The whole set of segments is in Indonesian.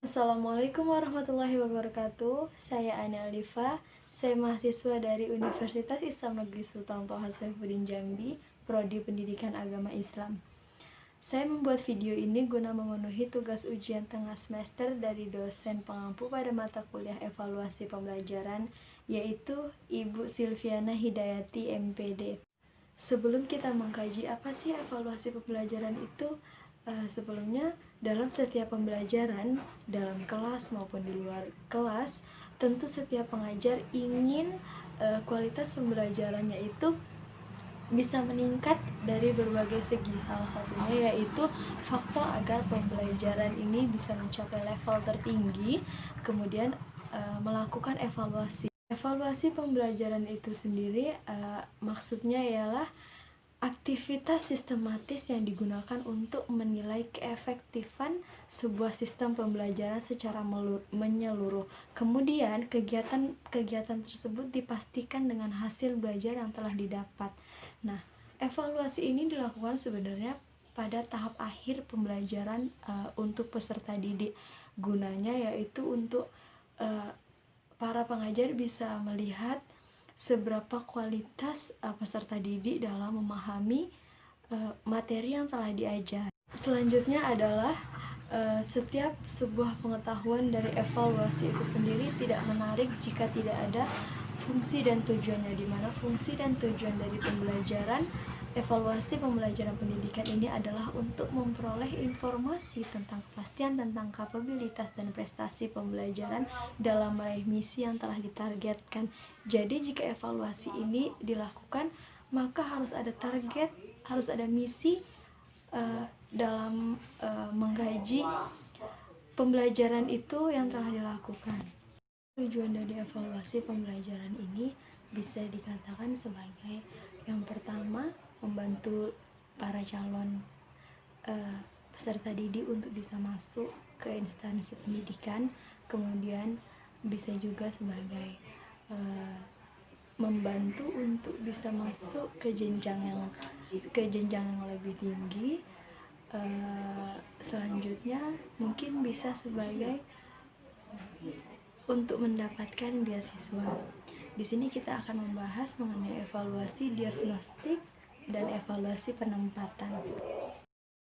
Assalamualaikum warahmatullahi wabarakatuh. Saya Ana Alifa. Saya mahasiswa dari Universitas Islam Negeri Sultan Toha Saifuddin Jambi, Prodi Pendidikan Agama Islam. Saya membuat video ini guna memenuhi tugas ujian tengah semester dari dosen pengampu pada mata kuliah evaluasi pembelajaran, yaitu Ibu Silviana Hidayati MPD. Sebelum kita mengkaji apa sih evaluasi pembelajaran itu, sebelumnya dalam setiap pembelajaran, dalam kelas maupun di luar kelas, tentu setiap pengajar ingin kualitas pembelajarannya itu bisa meningkat dari berbagai segi. Salah satunya yaitu faktor agar pembelajaran ini bisa mencapai level tertinggi, kemudian melakukan evaluasi. Evaluasi pembelajaran itu sendiri maksudnya ialah aktivitas sistematis yang digunakan untuk menilai keefektifan sebuah sistem pembelajaran secara menyeluruh. Kemudian kegiatan tersebut dipastikan dengan hasil belajar yang telah didapat. Nah, evaluasi ini dilakukan sebenarnya pada tahap akhir pembelajaran untuk peserta didik. Gunanya yaitu untuk para pengajar bisa melihat seberapa kualitas peserta didik dalam memahami materi yang telah diajar. Selanjutnya adalah setiap sebuah pengetahuan dari evaluasi itu sendiri tidak menarik jika tidak ada fungsi dan tujuannya, di mana fungsi dan tujuan dari pembelajaran evaluasi pembelajaran pendidikan ini adalah untuk memperoleh informasi tentang kepastian tentang kapabilitas dan prestasi pembelajaran dalam meraih misi yang telah ditargetkan. Jadi jika evaluasi ini dilakukan, maka harus ada target, harus ada misi dalam mengkaji pembelajaran itu yang telah dilakukan. Tujuan dari evaluasi pembelajaran ini bisa dikatakan sebagai yang pertama, membantu para calon peserta didik untuk bisa masuk ke instansi pendidikan. Kemudian bisa juga sebagai membantu untuk bisa masuk ke jenjang yang lebih tinggi. Selanjutnya mungkin bisa sebagai untuk mendapatkan beasiswa. Di sini kita akan membahas mengenai evaluasi diagnostik dan evaluasi penempatan.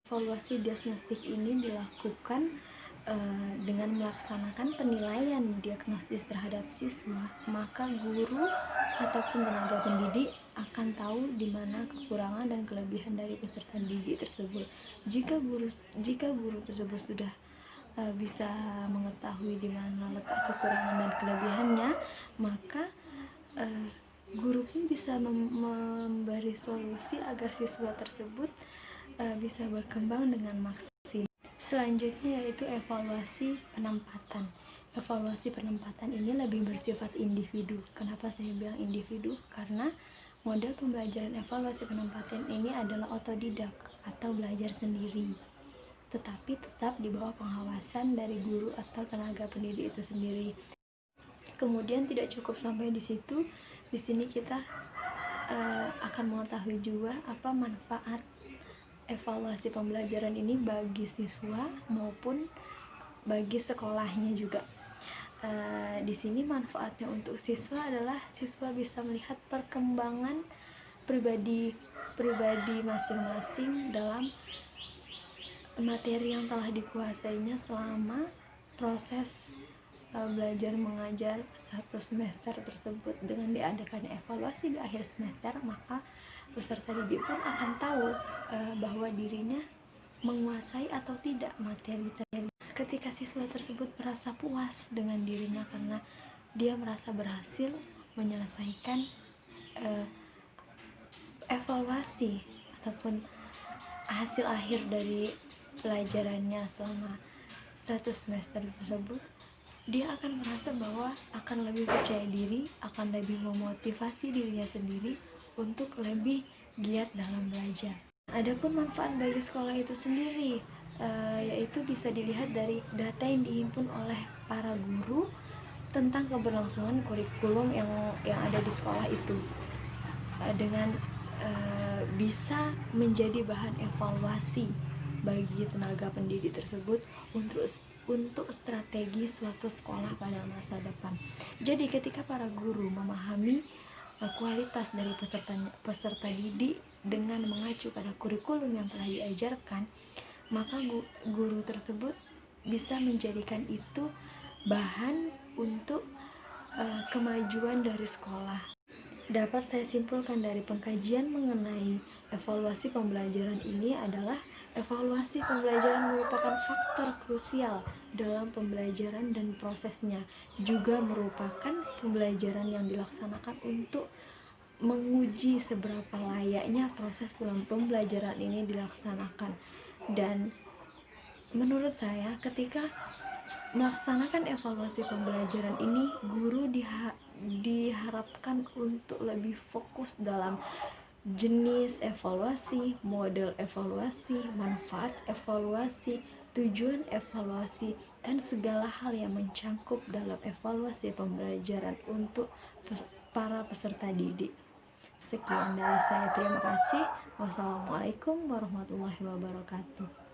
Evaluasi diagnostik ini dilakukan dengan melaksanakan penilaian diagnostis terhadap siswa, maka guru ataupun tenaga pendidik akan tahu di mana kekurangan dan kelebihan dari peserta didik tersebut. Jika guru tersebut sudah bisa mengetahui di mana letak kekurangan dan kelebihannya, maka guru pun bisa memberi solusi agar siswa tersebut bisa berkembang dengan maksimal. Selanjutnya yaitu evaluasi penempatan. Evaluasi penempatan ini lebih bersifat individu. Kenapa saya bilang individu? Karena model pembelajaran evaluasi penempatan ini adalah otodidak atau belajar sendiri, tetapi tetap di bawah pengawasan dari guru atau tenaga pendidik itu sendiri. Kemudian tidak cukup sampai di situ. Di sini kita akan mengetahui juga apa manfaat evaluasi pembelajaran ini bagi siswa maupun bagi sekolahnya juga. Di sini manfaatnya untuk siswa adalah siswa bisa melihat perkembangan pribadi masing-masing dalam materi yang telah dikuasainya selama proses belajar mengajar satu semester tersebut. Dengan diadakannya evaluasi di akhir semester, maka peserta didik pun akan tahu bahwa dirinya menguasai atau tidak materi. Ketika siswa tersebut merasa puas dengan dirinya karena dia merasa berhasil menyelesaikan evaluasi ataupun hasil akhir dari pelajarannya selama satu semester tersebut, dia akan merasa bahwa akan lebih percaya diri, akan lebih memotivasi dirinya sendiri untuk lebih giat dalam belajar. Adapun manfaat bagi sekolah itu sendiri, yaitu bisa dilihat dari data yang dihimpun oleh para guru tentang keberlangsungan kurikulum yang ada di sekolah itu, dengan bisa menjadi bahan evaluasi bagi tenaga pendidik tersebut untuk strategi suatu sekolah pada masa depan. Jadi ketika para guru memahami kualitas dari peserta didik dengan mengacu pada kurikulum yang telah diajarkan, maka guru tersebut bisa menjadikan itu bahan untuk kemajuan dari sekolah. Dapat saya simpulkan dari pengkajian mengenai evaluasi pembelajaran ini adalah evaluasi pembelajaran merupakan faktor krusial dalam pembelajaran dan prosesnya, juga merupakan pembelajaran yang dilaksanakan untuk menguji seberapa layaknya proses pembelajaran ini dilaksanakan. Dan menurut saya ketika melaksanakan evaluasi pembelajaran ini, guru diharapkan untuk lebih fokus dalam jenis evaluasi, model evaluasi, manfaat evaluasi, tujuan evaluasi, dan segala hal yang mencangkup dalam evaluasi pembelajaran untuk para peserta didik. Sekian dari saya, terima kasih. Wassalamualaikum warahmatullahi wabarakatuh.